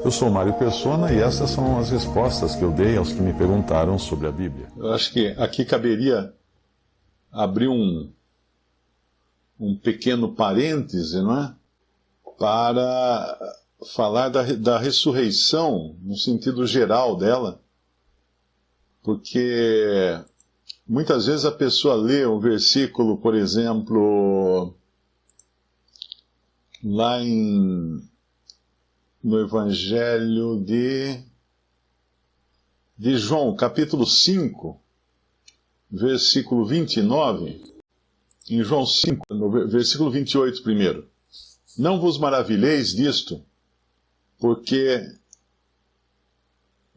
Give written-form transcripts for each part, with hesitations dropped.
Eu sou Mário Persona e essas são as respostas que eu dei aos que me perguntaram sobre a Bíblia. Eu acho que aqui caberia abrir um pequeno parêntese, não é? Para falar da ressurreição, no sentido geral dela, porque muitas vezes a pessoa lê um versículo, por exemplo, lá no Evangelho de João, capítulo 5, versículo 29, em João 5, no versículo 28 primeiro. Não vos maravilheis disto, porque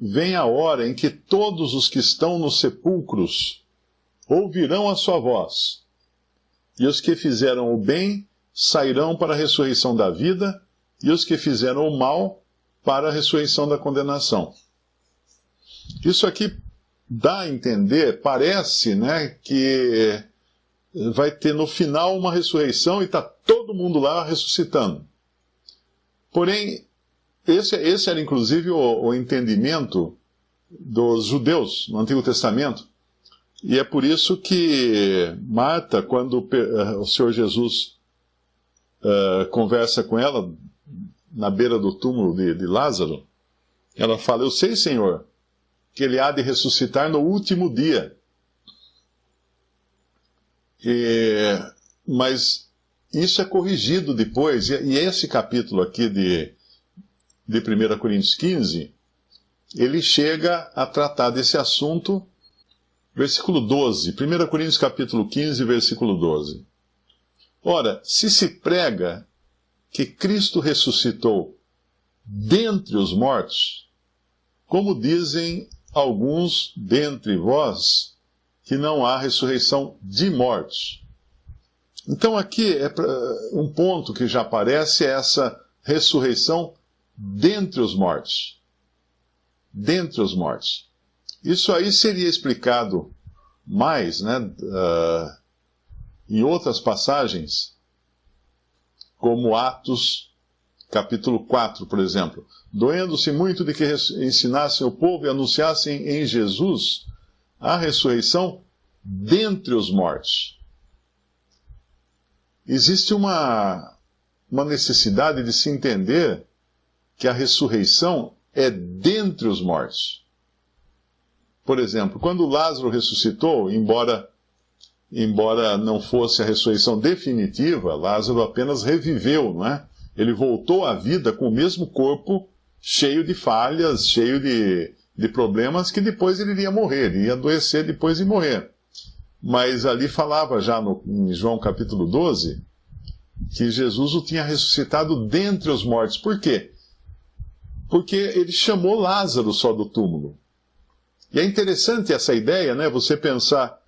vem a hora em que todos os que estão nos sepulcros ouvirão a sua voz, e os que fizeram o bem sairão para a ressurreição da vida, e os que fizeram o mal para a ressurreição da condenação. Isso aqui dá a entender, parece, né, que vai ter no final uma ressurreição e está todo mundo lá ressuscitando. Porém, esse era inclusive o entendimento dos judeus no Antigo Testamento. E é por isso que Marta, quando o Senhor Jesus conversa com ela na beira do túmulo de Lázaro, ela fala: eu sei, Senhor, que ele há de ressuscitar no último dia. Mas isso é corrigido depois, e esse capítulo aqui de 1 Coríntios 15, ele chega a tratar desse assunto, versículo 12, 1 Coríntios capítulo 15, versículo 12. Ora, se prega que Cristo ressuscitou dentre os mortos, como dizem alguns dentre vós, que não há ressurreição de mortos. Então aqui um ponto que já aparece é essa ressurreição dentre os mortos. Dentre os mortos. Isso aí seria explicado mais, né, em outras passagens, como Atos, capítulo 4, por exemplo. Doendo-se muito de que ensinassem o povo e anunciassem em Jesus a ressurreição dentre os mortos. Existe uma necessidade de se entender que a ressurreição é dentre os mortos. Por exemplo, quando Lázaro ressuscitou, embora não fosse a ressurreição definitiva, Lázaro apenas reviveu, não é? Ele voltou à vida com o mesmo corpo, cheio de falhas, cheio de problemas, que depois ele iria morrer, ele ia adoecer depois de morrer. Mas ali falava já em João capítulo 12, que Jesus o tinha ressuscitado dentre os mortos. Por quê? Porque ele chamou Lázaro só do túmulo. E é interessante essa ideia, né? Você pensar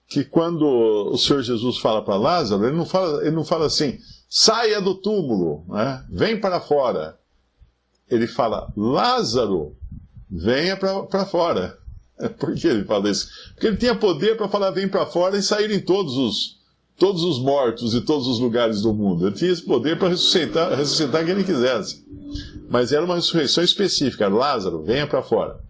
que quando o Senhor Jesus fala para Lázaro, ele não fala assim: saia do túmulo, né? Vem para fora. Ele fala: Lázaro, venha para fora. Por que ele fala isso? Porque ele tinha poder para falar: vem para fora, e saírem todos os mortos de todos os lugares do mundo. Ele tinha esse poder para ressuscitar quem ele quisesse. Mas era uma ressurreição específica: Lázaro, venha para fora.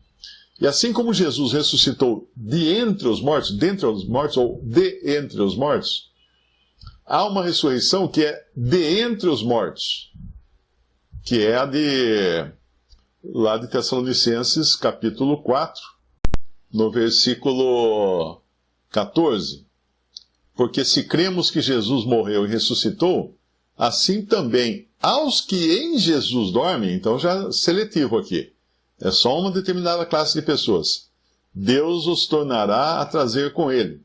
E assim como Jesus ressuscitou de entre os mortos, dentre os mortos, ou de entre os mortos, há uma ressurreição que é de entre os mortos, que é a lá de Tessalonicenses, capítulo 4, no versículo 14. Porque se cremos que Jesus morreu e ressuscitou, assim também aos que em Jesus dormem, então já seletivo aqui, é só uma determinada classe de pessoas, Deus os tornará a trazer com ele.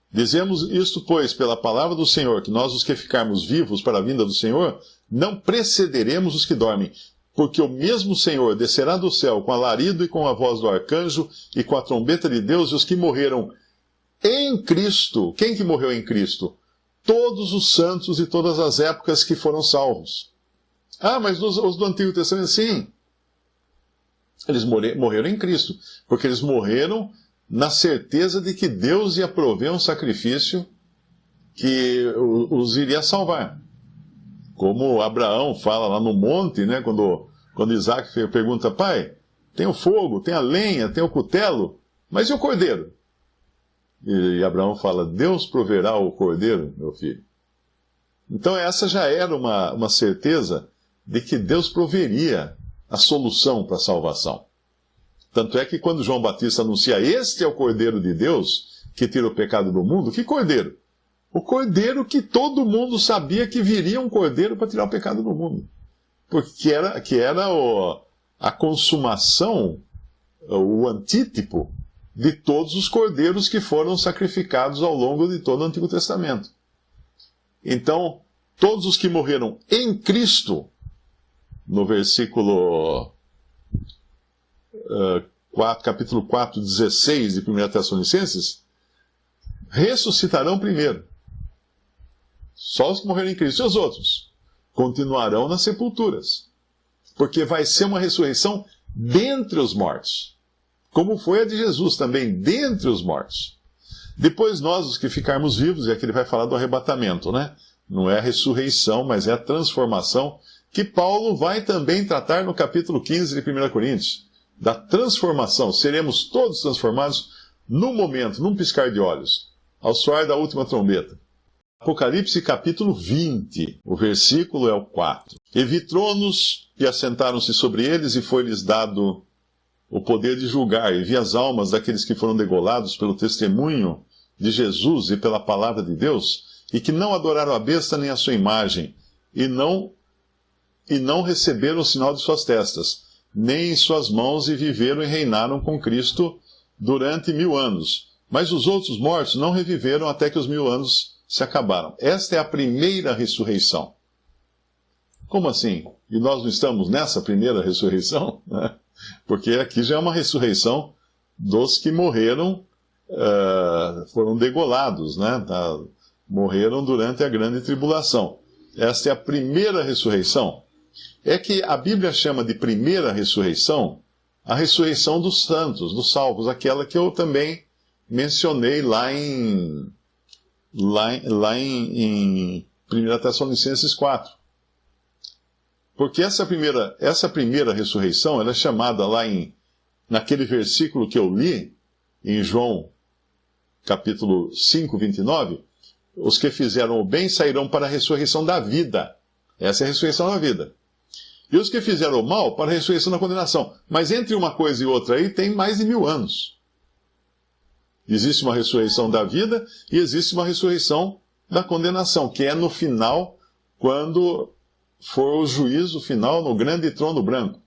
Dizemos isto, pois, pela palavra do Senhor, que nós, os que ficarmos vivos para a vinda do Senhor, não precederemos os que dormem, porque o mesmo Senhor descerá do céu com alarido e com a voz do arcanjo e com a trombeta de Deus, e os que morreram em Cristo. Quem que morreu em Cristo? Todos os santos e todas as épocas que foram salvos. Ah, mas os do Antigo Testamento, sim. Eles morreram em Cristo, porque eles morreram na certeza de que Deus ia prover um sacrifício que os iria salvar. Como Abraão fala lá no monte, né? Quando Isaac pergunta, pai, tem o fogo, tem a lenha, tem o cutelo, mas e o cordeiro? E Abraão fala, Deus proverá o cordeiro, meu filho. Então essa já era uma certeza de que Deus proveria a solução para a salvação. Tanto é que quando João Batista anuncia, este é o Cordeiro de Deus, que tira o pecado do mundo, que cordeiro? O cordeiro que todo mundo sabia que viria um cordeiro para tirar o pecado do mundo. Porque era a consumação, o antítipo de todos os cordeiros que foram sacrificados ao longo de todo o Antigo Testamento. Então, todos os que morreram em Cristo, no versículo capítulo 4, 16 de 1 Tessalonicenses, ressuscitarão primeiro. Só os que morreram em Cristo. E os outros continuarão nas sepulturas. Porque vai ser uma ressurreição dentre os mortos. Como foi a de Jesus também, dentre os mortos. Depois nós, os que ficarmos vivos, e aqui ele vai falar do arrebatamento, né? Não é a ressurreição, mas é a transformação, que Paulo vai também tratar no capítulo 15 de 1 Coríntios. Da transformação. Seremos todos transformados num momento, num piscar de olhos, ao soar da última trombeta. Apocalipse capítulo 20, o versículo é o 4. E vi tronos, e assentaram-se sobre eles, e foi-lhes dado o poder de julgar, e vi as almas daqueles que foram degolados pelo testemunho de Jesus e pela palavra de Deus, e que não adoraram a besta nem a sua imagem, e não receberam o sinal de suas testas, nem em suas mãos, e viveram e reinaram com Cristo durante 1000 anos. Mas os outros mortos não reviveram até que os 1000 anos se acabaram. Esta é a primeira ressurreição. Como assim? E nós não estamos nessa primeira ressurreição? Porque aqui já é uma ressurreição dos que morreram, foram degolados, né? Morreram durante a grande tribulação. Esta é a primeira ressurreição. É que a Bíblia chama de primeira ressurreição a ressurreição dos santos, dos salvos, aquela que eu também mencionei lá em 1 Tessalonicenses 4. Porque essa primeira ressurreição, ela é chamada lá naquele versículo que eu li, em João capítulo 5, 29, os que fizeram o bem sairão para a ressurreição da vida. Essa é a ressurreição da vida. E os que fizeram o mal para a ressurreição da condenação. Mas entre uma coisa e outra aí tem mais de 1000 anos. Existe uma ressurreição da vida e existe uma ressurreição da condenação, que é no final, quando for o juízo final no grande trono branco.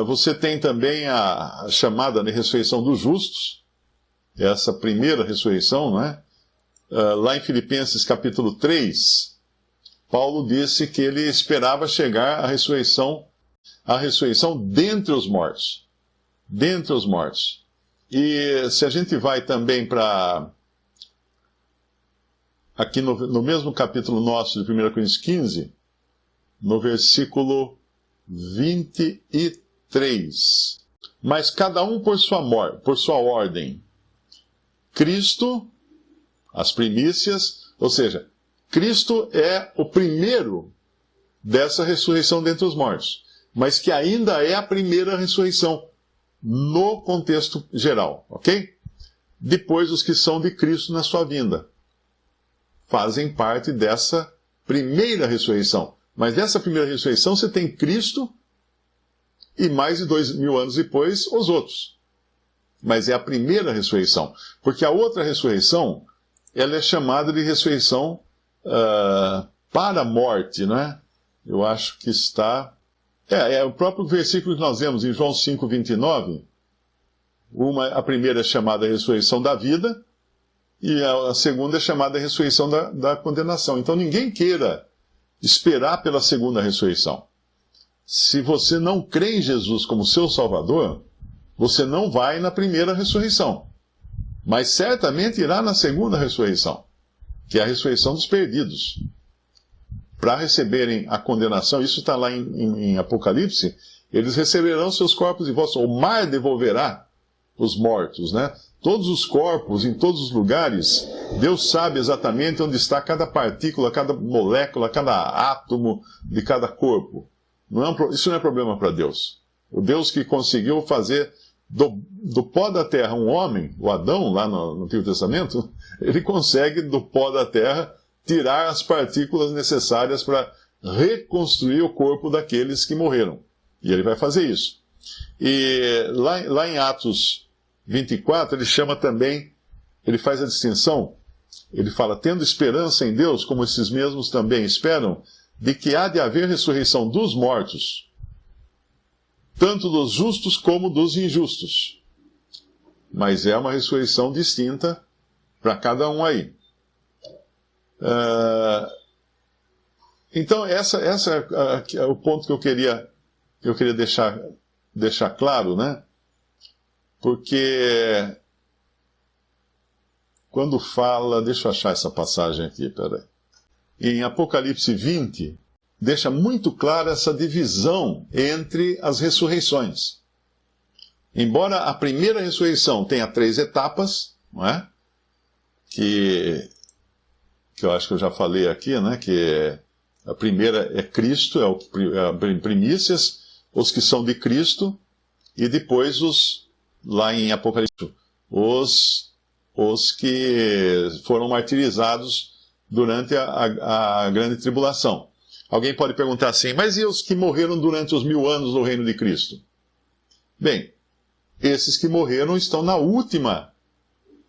Você tem também a chamada de ressurreição dos justos, essa primeira ressurreição, não é? Lá em Filipenses capítulo 3, Paulo disse que ele esperava chegar à ressurreição dentre os mortos. Dentre os mortos. E se a gente vai também para aqui no mesmo capítulo nosso de 1 Coríntios 15, no versículo 23. Mas cada um por sua ordem. Cristo, as primícias, ou seja, Cristo é o primeiro dessa ressurreição dentre os mortos, mas que ainda é a primeira ressurreição no contexto geral, ok? Depois os que são de Cristo na sua vinda fazem parte dessa primeira ressurreição. Mas nessa primeira ressurreição você tem Cristo e mais de 2000 anos depois os outros. Mas é a primeira ressurreição, porque a outra ressurreição ela é chamada de ressurreição para a morte, não é? Eu acho que está... É o próprio versículo que nós vemos em João 5, 29. A primeira é chamada ressurreição da vida e a segunda é chamada ressurreição da condenação. Então ninguém queira esperar pela segunda ressurreição. Se você não crê em Jesus como seu Salvador, você não vai na primeira ressurreição. Mas certamente irá na segunda ressurreição, que é a ressurreição dos perdidos. Para receberem a condenação, isso está lá em Apocalipse, eles receberão seus corpos de volta. O mar devolverá os mortos, né? Todos os corpos, em todos os lugares, Deus sabe exatamente onde está cada partícula, cada molécula, cada átomo de cada corpo. Isso não é problema para Deus. O Deus que conseguiu fazer do pó da terra um homem, o Adão, lá no Antigo Testamento, ele consegue do pó da terra tirar as partículas necessárias para reconstruir o corpo daqueles que morreram. E ele vai fazer isso. E lá em Atos 24, ele chama também, ele faz a distinção, ele fala, tendo esperança em Deus, como esses mesmos também esperam, de que há de haver ressurreição dos mortos, tanto dos justos como dos injustos. Mas é uma ressurreição distinta para cada um aí. Então, esse é o ponto que eu queria deixar claro, né? Porque quando fala, deixa eu achar essa passagem aqui, peraí. Em Apocalipse 20, deixa muito clara essa divisão entre as ressurreições. Embora a primeira ressurreição tenha 3 etapas, não é? Que eu acho que eu já falei aqui, né? Que a primeira é Cristo, é primícias, os que são de Cristo, e depois lá em Apocalipse, os que foram martirizados durante a grande tribulação. Alguém pode perguntar assim, mas e os que morreram durante os 1000 anos no reino de Cristo? Bem, esses que morreram estão na última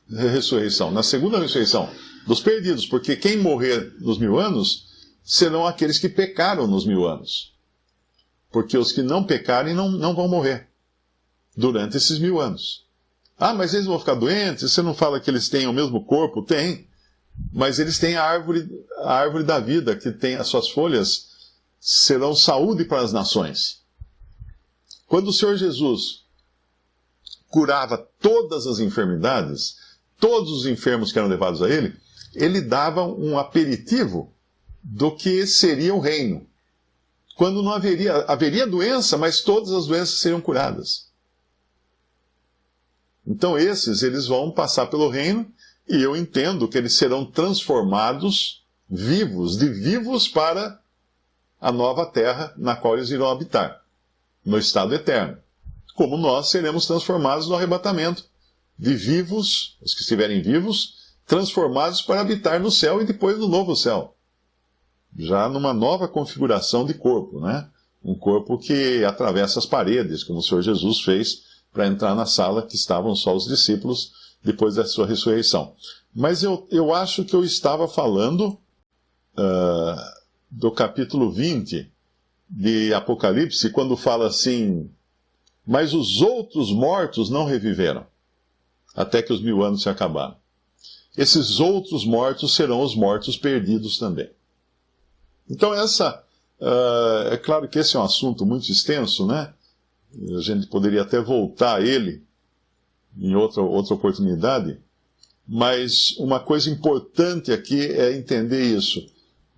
ressurreição, na segunda ressurreição dos perdidos, porque quem morrer nos 1000 anos serão aqueles que pecaram nos 1000 anos. Porque os que não pecarem não vão morrer durante esses 1000 anos. Ah, mas eles vão ficar doentes? Você não fala que eles têm o mesmo corpo? Tem. Mas eles têm a árvore da vida, que tem as suas folhas, serão saúde para as nações. Quando o Senhor Jesus curava todas as enfermidades, todos os enfermos que eram levados a ele, ele dava um aperitivo do que seria o reino. Quando não haveria doença, mas todas as doenças seriam curadas. Então eles vão passar pelo reino, e eu entendo que eles serão transformados vivos, de vivos para a nova terra na qual eles irão habitar, no estado eterno. Como nós seremos transformados no arrebatamento, de vivos, os que estiverem vivos, transformados para habitar no céu e depois no novo céu. Já numa nova configuração de corpo, né? Um corpo que atravessa as paredes, como o Senhor Jesus fez para entrar na sala que estavam só os discípulos depois da sua ressurreição. Mas eu acho que eu estava falando do capítulo 20 de Apocalipse, quando fala assim, mas os outros mortos não reviveram, até que os 1000 anos se acabaram. Esses outros mortos serão os mortos perdidos também. Então é claro que esse é um assunto muito extenso, né? A gente poderia até voltar a ele em outra oportunidade, mas uma coisa importante aqui é entender isso.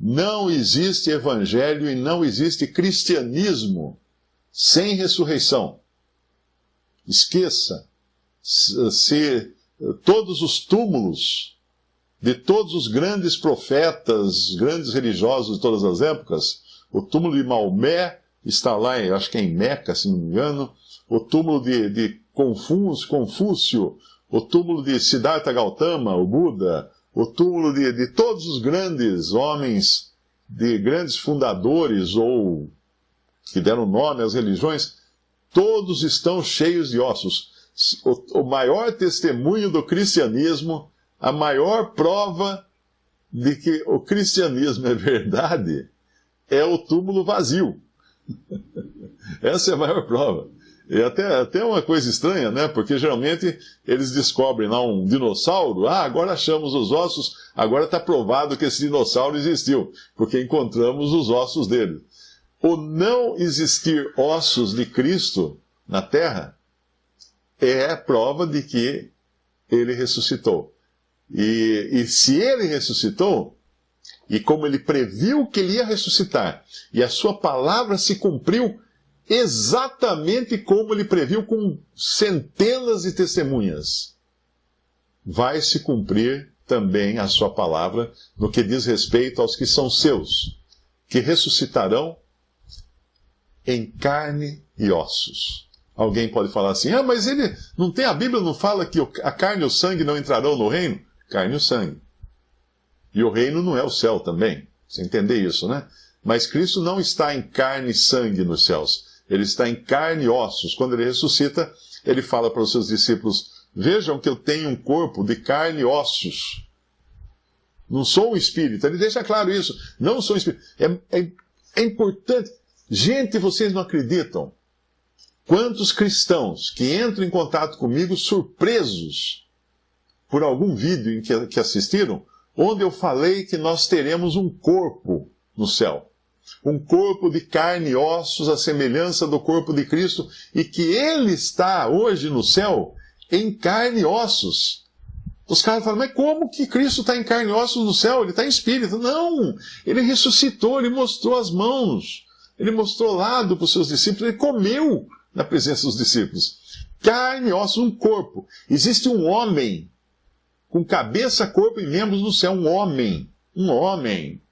Não existe evangelho e não existe cristianismo sem ressurreição. Esqueça. Se todos os túmulos de todos os grandes profetas, grandes religiosos de todas as épocas, o túmulo de Maomé está lá, acho que é em Meca, se não me engano, o túmulo de Confúcio, o túmulo de Siddhartha Gautama, o Buda, o túmulo de todos os grandes homens, de grandes fundadores ou que deram nome às religiões, todos estão cheios de ossos. O maior testemunho do cristianismo, a maior prova de que o cristianismo é verdade, é o túmulo vazio. Essa é a maior prova. E até uma coisa estranha, né? Porque geralmente eles descobrem lá um dinossauro. Ah, agora achamos os ossos, agora está provado que esse dinossauro existiu, porque encontramos os ossos dele. O não existir ossos de Cristo na Terra é prova de que ele ressuscitou. E se ele ressuscitou, e como ele previu que ele ia ressuscitar, e a sua palavra se cumpriu exatamente como ele previu, com centenas de testemunhas. vai se cumprir também a sua palavra no que diz respeito aos que são seus, que ressuscitarão em carne e ossos. Alguém pode falar assim, mas ele não tem, a Bíblia não fala que a carne e o sangue não entrarão no reino? Carne e o sangue. E o reino não é o céu também. Você entender isso, né? Mas Cristo não está em carne e sangue nos céus. Ele está em carne e ossos. Quando ele ressuscita, ele fala para os seus discípulos, vejam que eu tenho um corpo de carne e ossos. Não sou um espírito. Ele deixa claro isso. Não sou um espírito. É importante. Gente, vocês não acreditam. Quantos cristãos que entram em contato comigo surpresos por algum vídeo em que assistiram, onde eu falei que nós teremos um corpo no céu. Um corpo de carne e ossos, à semelhança do corpo de Cristo, e que ele está hoje no céu em carne e ossos. Os caras falam, mas como que Cristo está em carne e ossos no céu? Ele está em espírito. Não! Ele ressuscitou, ele mostrou as mãos, ele mostrou o lado para os seus discípulos, ele comeu na presença dos discípulos. Carne e ossos, um corpo. Existe um homem com cabeça, corpo e membros no céu. Um homem. Um homem.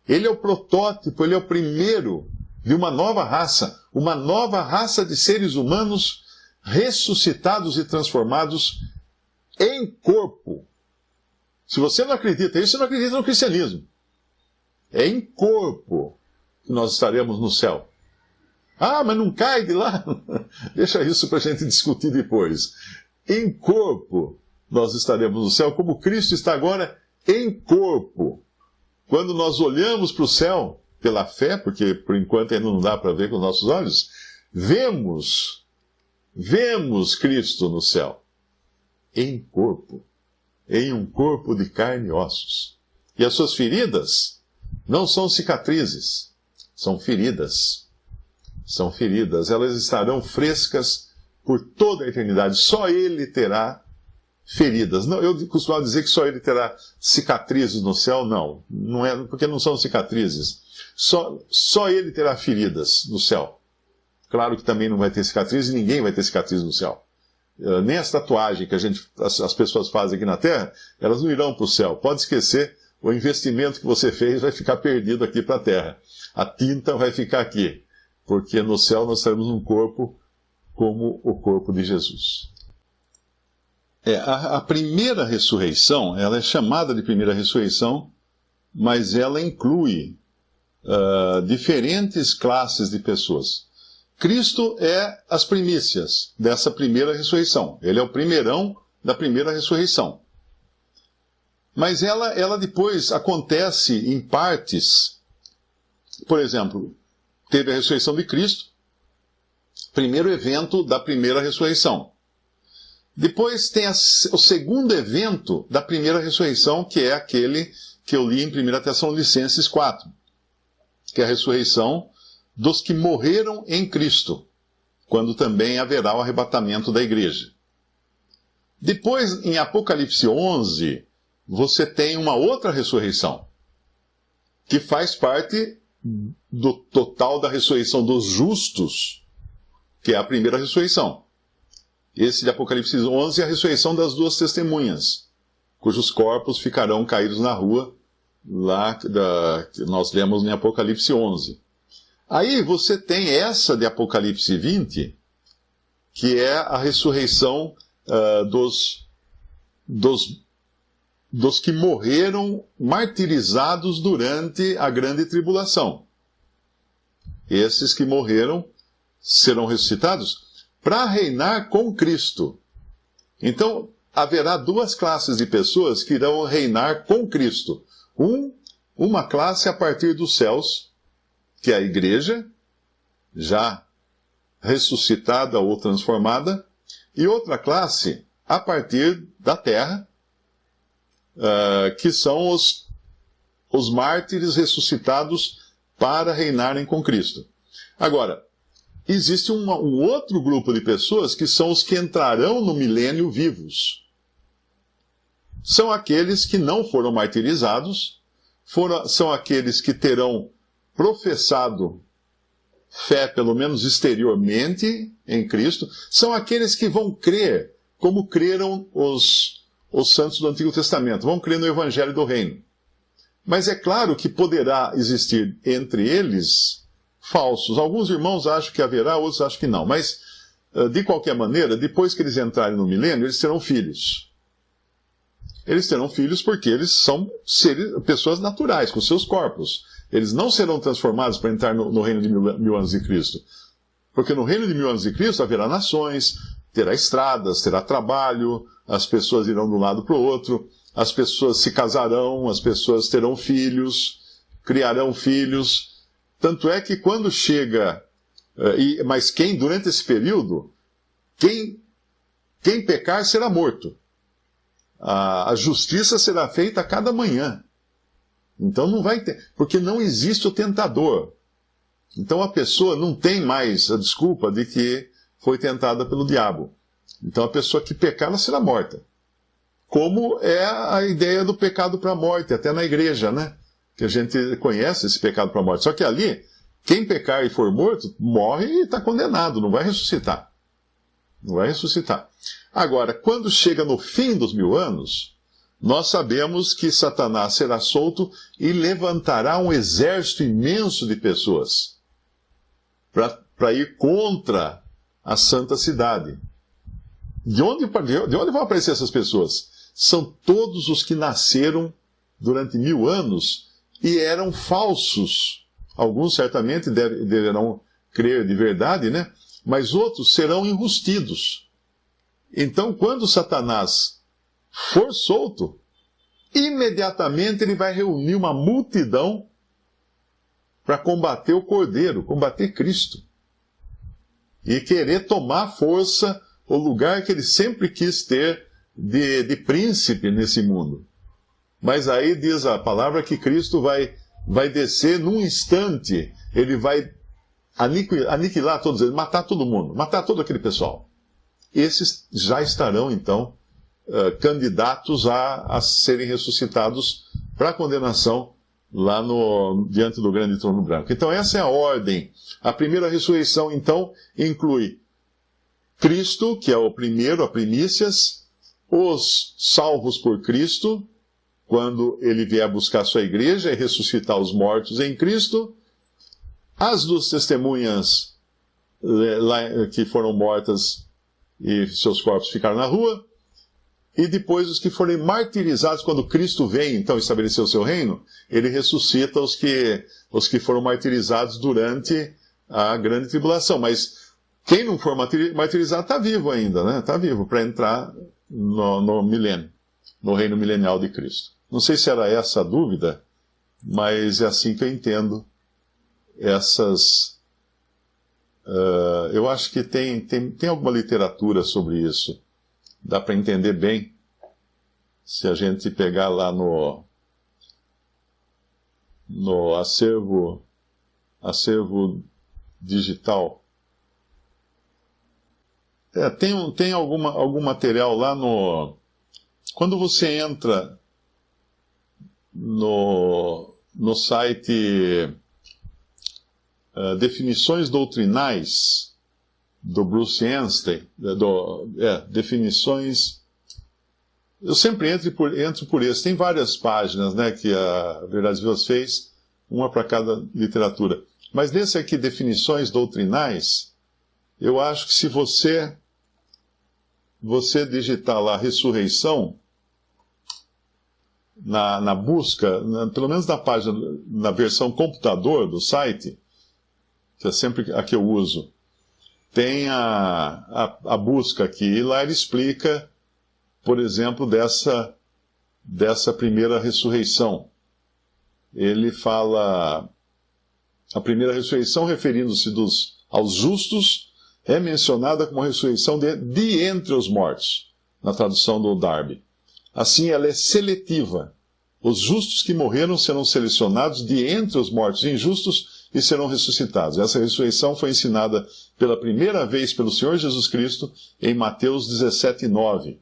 Ele é o protótipo, ele é o primeiro de uma nova raça de seres humanos ressuscitados e transformados em corpo. Se você não acredita nisso, você não acredita no cristianismo. É em corpo que nós estaremos no céu. Mas não cai de lá? Deixa isso para a gente discutir depois. Em corpo nós estaremos no céu, como Cristo está agora em corpo. Quando nós olhamos para o céu, pela fé, porque por enquanto ainda não dá para ver com os nossos olhos, vemos Cristo no céu, em corpo, em um corpo de carne e ossos. E as suas feridas não são cicatrizes, são feridas. São feridas, elas estarão frescas por toda a eternidade. Só ele terá feridas. Não, eu costumo dizer que só ele terá cicatrizes no céu. Não é, porque não são cicatrizes. Só ele terá feridas no céu. Claro que também não vai ter cicatrizes, ninguém vai ter cicatrizes no céu. Nem as tatuagens que as pessoas fazem aqui na Terra, elas não irão para o céu. Pode esquecer, o investimento que você fez vai ficar perdido aqui para a Terra. A tinta vai ficar aqui. Porque no céu nós teremos um corpo como o corpo de Jesus. A primeira ressurreição, ela é chamada de primeira ressurreição, mas ela inclui diferentes classes de pessoas. Cristo é as primícias dessa primeira ressurreição. Ele é o primeirão da primeira ressurreição. Mas ela depois acontece em partes. Por exemplo, teve a ressurreição de Cristo, primeiro evento da primeira ressurreição. Depois tem o segundo evento da primeira ressurreição, que é aquele que eu li em 1 Tessalonicenses 4, que é a ressurreição dos que morreram em Cristo, quando também haverá o arrebatamento da igreja. Depois, em Apocalipse 11, você tem uma outra ressurreição, que faz parte do total da ressurreição dos justos, que é a primeira ressurreição. Esse de Apocalipse 11 é a ressurreição das duas testemunhas, cujos corpos ficarão caídos na rua, que nós lemos em Apocalipse 11. Aí você tem essa de Apocalipse 20, que é a ressurreição dos que morreram martirizados durante a grande tribulação. Esses que morreram serão ressuscitados para reinar com Cristo. Então, haverá duas classes de pessoas que irão reinar com Cristo. Uma classe a partir dos céus, que é a igreja, já ressuscitada ou transformada, e outra classe a partir da terra, que são os mártires ressuscitados para reinarem com Cristo. Agora, existe um outro grupo de pessoas que são os que entrarão no milênio vivos. São aqueles que não foram martirizados, são aqueles que terão professado fé, pelo menos exteriormente, em Cristo, são aqueles que vão crer como creram os os santos do Antigo Testamento, vão crer no Evangelho do Reino. Mas é claro que poderá existir entre eles falsos. Alguns irmãos acham que haverá, outros acham que não. Mas, de qualquer maneira, depois que eles entrarem no milênio, eles terão filhos. Eles terão filhos porque eles são pessoas naturais, com seus corpos. Eles não serão transformados para entrar no reino de mil anos de Cristo. Porque no reino de 1000 anos de Cristo haverá nações, terá estradas, terá trabalho, as pessoas irão de um lado para o outro, as pessoas se casarão, as pessoas terão filhos, criarão filhos. Tanto é que quando chega... Mas durante esse período, quem pecar será morto. A justiça será feita a cada manhã. Então não vai ter... Porque não existe o tentador. Então a pessoa não tem mais a desculpa de que foi tentada pelo diabo. Então a pessoa que pecar, ela será morta. Como é a ideia do pecado para a morte, até na igreja, né? Que a gente conhece esse pecado para a morte. Só que ali, quem pecar e for morto, morre e está condenado, não vai ressuscitar. Não vai ressuscitar. Agora, quando chega no fim dos 1000 anos, nós sabemos que Satanás será solto e levantará um exército imenso de pessoas para ir contra a santa cidade. De onde vão aparecer essas pessoas? São todos os que nasceram durante 1000 anos e eram falsos. Alguns certamente deverão crer de verdade, né? Mas outros serão enrustidos. Então, quando Satanás for solto, imediatamente ele vai reunir uma multidão para combater o Cordeiro, combater Cristo. E querer tomar força o lugar que ele sempre quis ter de príncipe nesse mundo. Mas aí diz a palavra que Cristo vai descer num instante, ele vai aniquilar todos eles, matar todo mundo, matar todo aquele pessoal. Esses já estarão, então, candidatos a serem ressuscitados para a condenação lá diante do grande trono branco. Então essa é a ordem. A primeira ressurreição, então, inclui Cristo, que é o primeiro, a primícias, os salvos por Cristo, quando ele vier buscar sua igreja e ressuscitar os mortos em Cristo, as 2 testemunhas que foram mortas e seus corpos ficaram na rua, e depois os que forem martirizados, quando Cristo vem, então, estabelecer o seu reino, ele ressuscita os que foram martirizados durante a grande tribulação. Mas quem não for martirizado está vivo ainda, né? Está vivo para entrar no milênio, no reino milenial de Cristo. Não sei se era essa a dúvida, mas é assim que eu entendo essas... eu acho que tem alguma literatura sobre isso. Dá para entender bem se a gente pegar lá no acervo digital. Tem algum material lá no... Quando você entra no site Definições Doutrinais do Bruce Anstey, definições... Eu sempre entro por esse. Tem várias páginas, né, que a Verdades Vivas fez, uma para cada literatura. Mas nesse aqui, Definições Doutrinais, eu acho que se você digitar lá ressurreição, na busca, pelo menos na página, na versão computador do site, que é sempre a que eu uso, tem a busca aqui, e lá ele explica, por exemplo, dessa primeira ressurreição. Ele fala, a primeira ressurreição, referindo-se aos justos, é mencionada como a ressurreição de entre os mortos, na tradução do Darby. Assim, ela é seletiva. Os justos que morreram serão selecionados de entre os mortos injustos e serão ressuscitados. Essa ressurreição foi ensinada pela primeira vez pelo Senhor Jesus Cristo em Mateus 17:9,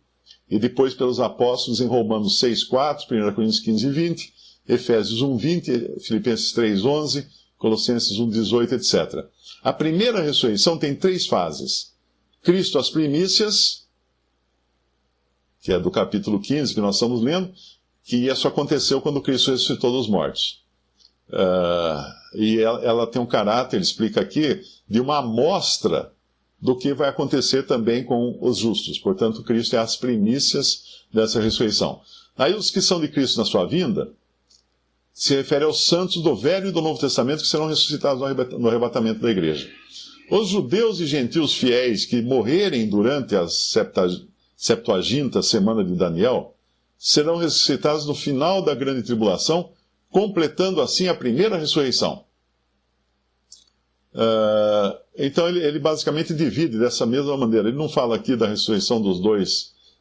e depois pelos apóstolos em Romanos 6:4, 1 Coríntios 15:20, Efésios 1:20, Filipenses 3:11, Colossenses 1:18, etc. A primeira ressurreição tem 3 fases. Cristo as primícias, que é do capítulo 15, que nós estamos lendo, que isso aconteceu quando Cristo ressuscitou dos mortos. E ela tem um caráter, ele explica aqui, de uma amostra do que vai acontecer também com os justos. Portanto, Cristo é as primícias dessa ressurreição. Aí os que são de Cristo na sua vinda, se refere aos santos do Velho e do Novo Testamento que serão ressuscitados no arrebatamento da igreja. Os judeus e gentios fiéis que morrerem durante a 70ª semana de Daniel serão ressuscitados no final da grande tribulação, completando assim a primeira ressurreição. Então ele basicamente divide dessa mesma maneira. Ele não fala aqui da ressurreição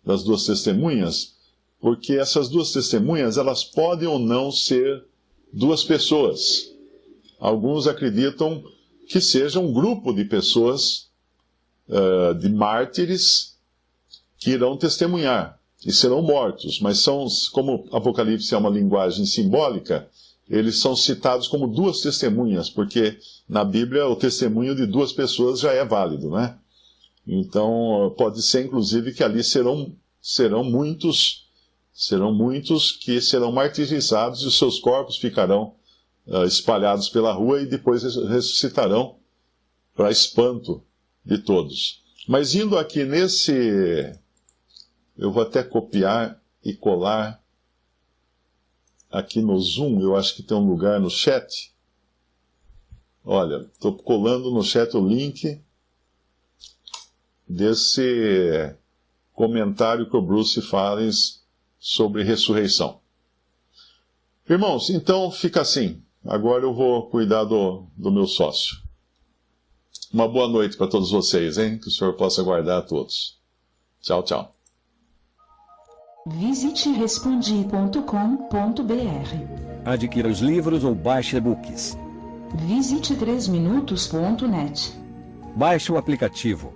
das duas testemunhas, porque essas duas testemunhas elas podem ou não ser duas pessoas. Alguns acreditam que seja um grupo de pessoas, de mártires, que irão testemunhar e serão mortos, mas são, como Apocalipse é uma linguagem simbólica, eles são citados como duas testemunhas, porque na Bíblia o testemunho de duas pessoas já é válido, né? Então pode ser inclusive que ali serão muitos que serão martirizados e os seus corpos ficarão espalhados pela rua e depois ressuscitarão para espanto de todos. Mas indo aqui eu vou até copiar e colar aqui no Zoom, eu acho que tem um lugar no chat. Olha, estou colando no chat o link desse comentário que o Bruce faz sobre ressurreição. Irmãos, então fica assim. Agora eu vou cuidar do meu sócio. Uma boa noite para todos vocês, hein? Que o Senhor possa guardar a todos. Tchau, tchau. Visite respondi.com.br. Adquira os livros ou baixe e-books. Visite 3minutos.net. Baixe o aplicativo.